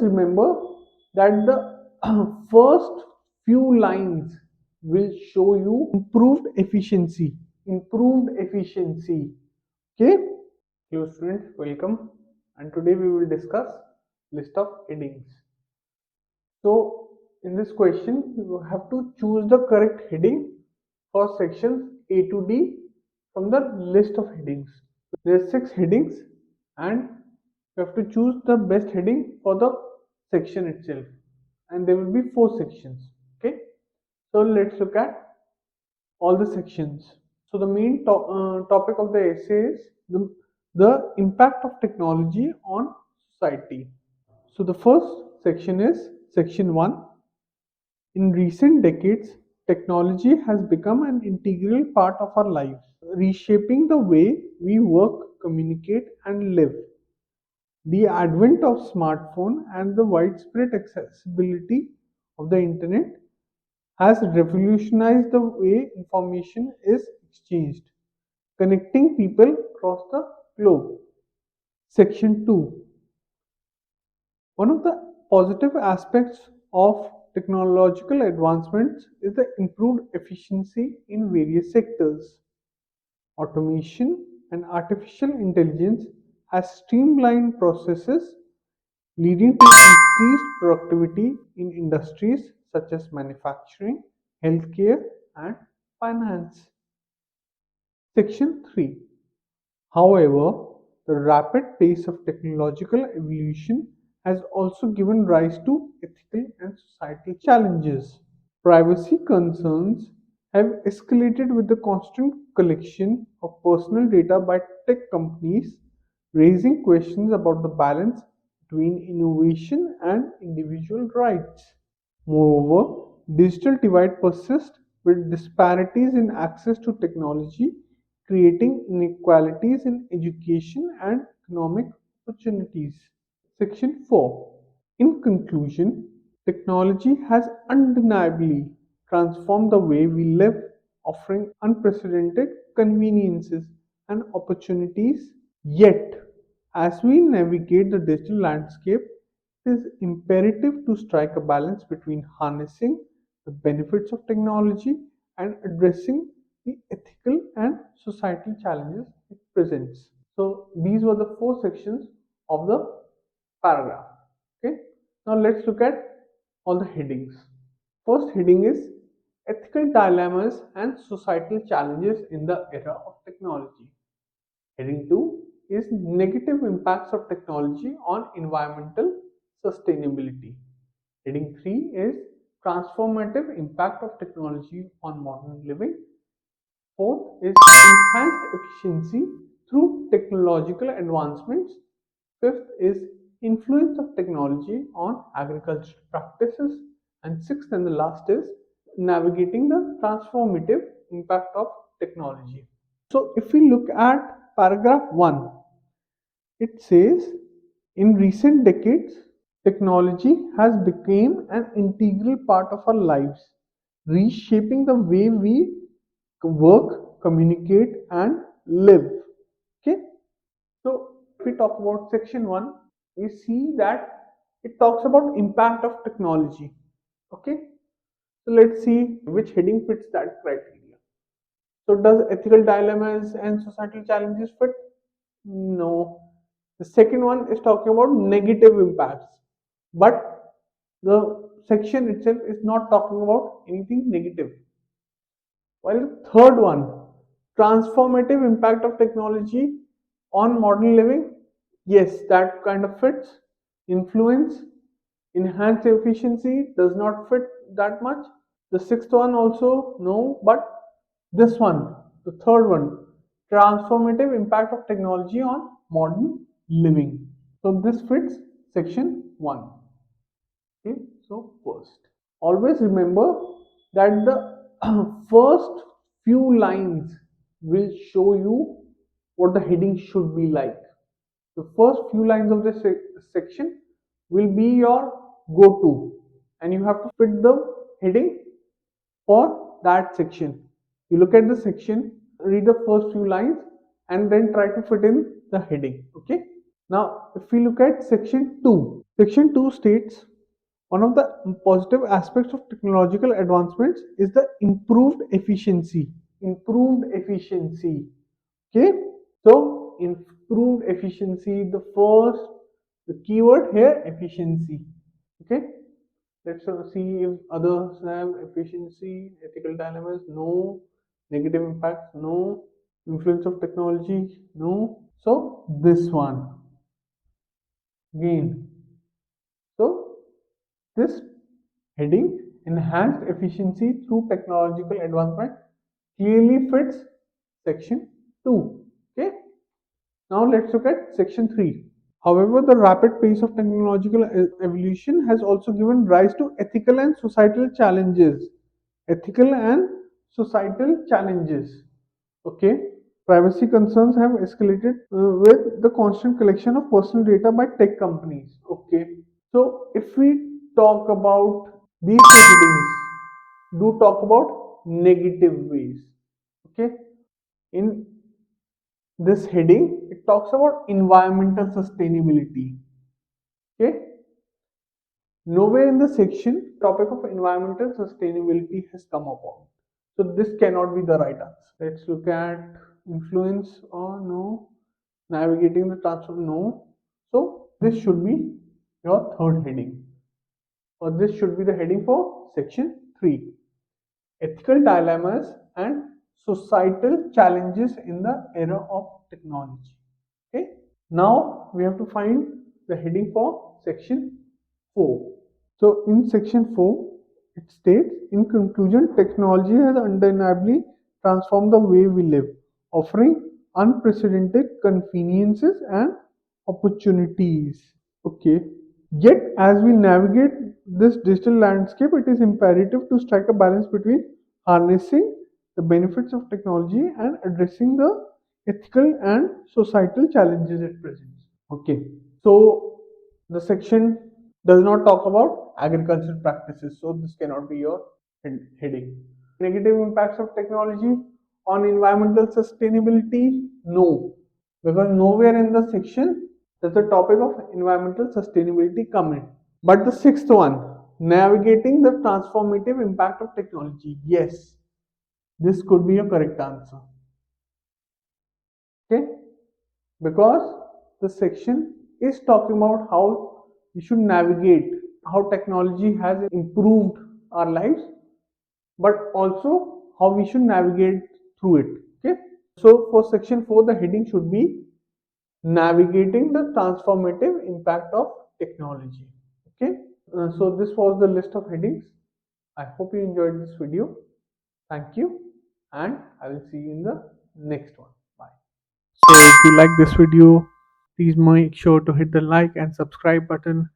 remember that the first few lines will show you improved efficiency. Okay. Hello students, welcome, and today we will discuss list of headings. So in this question you have to choose the correct heading for sections A to D from the list of headings. There are 6 headings and you have to choose the best heading for the section itself, and there will be 4 sections. Okay, so let's look at all the sections. So the main topic of the essay is the impact of technology on society. So the first section is section 1. In recent decades, technology has become an integral part of our lives, reshaping the way we work, communicate, and live. The advent of smartphone and the widespread accessibility of the internet has revolutionized the way information is exchanged, connecting people across the globe. Section 2. One of the positive aspects of technological advancements is the improved efficiency in various sectors. Automation and artificial intelligence has streamlined processes, leading to increased productivity in industries such as manufacturing, healthcare, and finance. Section 3. However, the rapid pace of technological evolution has also given rise to ethical and societal challenges. Privacy concerns have escalated with the constant collection of personal data by tech companies, raising questions about the balance between innovation and individual rights. Moreover, digital divide persists with disparities in access to technology, creating inequalities in education and economic opportunities. Section 4. In conclusion, technology has undeniably transformed the way we live, offering unprecedented conveniences and opportunities. Yet, as we navigate the digital landscape, it is imperative to strike a balance between harnessing the benefits of technology and addressing the ethical and societal challenges it presents. So, these were the 4 sections of the paragraph. Okay, now let's look at all the headings. First heading is ethical dilemmas and societal challenges in the era of technology. Heading 2 is negative impacts of technology on environmental sustainability. Heading 3 is transformative impact of technology on modern living. Fourth is enhanced efficiency through technological advancements. Fifth is influence of technology on agricultural practices. And sixth and the last is navigating the transformative impact of technology. So if we look at paragraph 1, it says in recent decades, technology has become an integral part of our lives, reshaping the way we work, communicate, and live. Okay, so if we talk about section 1, we see that it talks about impact of technology. Okay, so let's see which heading fits that criteria. So does ethical dilemmas and societal challenges fit? No. The second one is talking about negative impacts, but the section itself is not talking about anything negative. While the third one, transformative impact of technology on modern living, yes, that kind of fits. Influence, enhance efficiency does not fit that much. The sixth one also no, but this one, the third one, transformative impact of technology on modern living. So this fits section 1. Okay, so first, always remember that the first few lines will show you what the heading should be like. The first few lines of this section will be your go-to, and you have to fit the heading for that section. You look at the section, read the first few lines, and then try to fit in the heading. Okay. Now, if we look at section 2 states one of the positive aspects of technological advancements is the improved efficiency. Improved efficiency. Okay, so improved efficiency, the keyword here, efficiency. Okay, let's see if others have efficiency, ethical dilemmas, no, negative impacts, no, influence of technology, no. So this one again. So this heading, enhanced efficiency through technological advancement, clearly fits section 2. Okay. Now let's look at section 3. However, the rapid pace of technological evolution has also given rise to ethical and societal challenges. Ethical and societal challenges. Okay. Privacy concerns have escalated with the constant collection of personal data by tech companies. Okay. So, if we talk about these headings, do talk about negative ways. Okay. In this heading, it talks about environmental sustainability. Okay. Nowhere in the section topic of environmental sustainability has come upon. So this cannot be the right answer. Let's look at influence or no. Navigating the transfer, no. So this should be your third heading. Or this should be the heading for section 3. Ethical dilemmas and societal challenges in the era of technology. Okay. Now we have to find the heading for section 4. So in section 4, it states, in conclusion, technology has undeniably transformed the way we live, offering unprecedented conveniences and opportunities. Okay. Yet, as we navigate this digital landscape, it is imperative to strike a balance between harnessing the benefits of technology and addressing the ethical and societal challenges it presents. Okay, so the section does not talk about agricultural practices, so this cannot be your heading. Negative impacts of technology on environmental sustainability? No, because nowhere in the section does the topic of environmental sustainability come in. But the sixth one, navigating the transformative impact of technology. Yes, this could be a correct answer. Okay, because the section is talking about how we should navigate, how technology has improved our lives, but also how we should navigate through it. Okay, so for section 4, the heading should be navigating the transformative impact of technology. Okay, so this was the list of headings. I hope you enjoyed this video. Thank you, and I will see you in the next one. Bye. So if you like this video, please make sure to hit the like and subscribe button